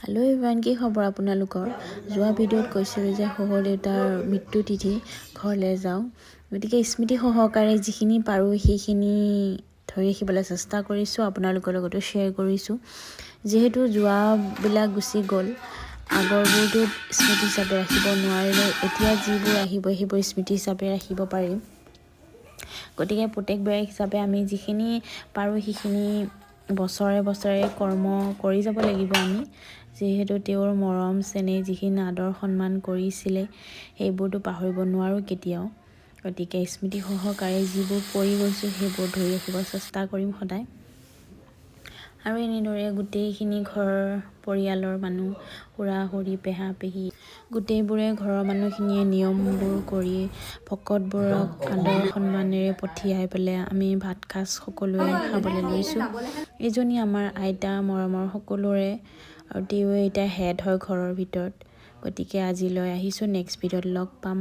hello everyone কি খবৰ আপোনালোকৰ যোৱা ভিডিঅ'ত কৈছিলোঁ যে শহুৰ দেউতাৰ মৃত্যু তিথি ঘৰলৈ যাওঁ গতিকে স্মৃতি সহকাৰে যিখিনি পাৰোঁ সেইখিনি ধৰি ৰাখিবলৈ চেষ্টা কৰিছোঁ আপোনালোকৰ লগতো শ্বেয়াৰ কৰিছোঁ যেহেতু যোৱাবিলাক গুচি গ'ল আগৰবোৰটো স্মৃতি হিচাপে ৰাখিব নোৱাৰিলে এতিয়া যিবোৰ আহিব সেইবোৰ স্মৃতি হিচাপে ৰাখিব পাৰিম গতিকে প্ৰত্যেকবাৰ হিচাপে আমি যিখিনি পাৰোঁ সেইখিনি বছৰে বছৰে কৰ্ম কৰি যাব লাগিব আমি যেহেতু তেওঁৰ মৰম চেনেহ যিখিনি আদৰ সন্মান কৰিছিলে সেইবোৰটো পাহৰিব নোৱাৰোঁ কেতিয়াও গতিকে স্মৃতি সহকাৰে যিবোৰ কৰি গৈছোঁ সেইবোৰ ধৰি ৰাখিব চেষ্টা কৰিম সদায় আৰু এনেদৰে গোটেইখিনি ঘৰৰ পৰিয়ালৰ মানুহ খুৰা খুৰী পেহা পেহী গোটেইবোৰে ঘৰৰ মানুহখিনিয়ে নিয়মবোৰ কৰি ভকতবোৰক আদৰ সন্মানেৰে পঠিয়াই পেলাই আমি ভাত সাজ সকলোৱে খাবলৈ লৈছোঁ এইজনী আমাৰ আইতা মৰমৰ সকলোৰে আৰু তেওঁ এতিয়া হেড হয় ঘৰৰ ভিতৰত গতিকে আজিলৈ আহিছোঁ নেক্সট ভিডিঅ'ত লগ পাম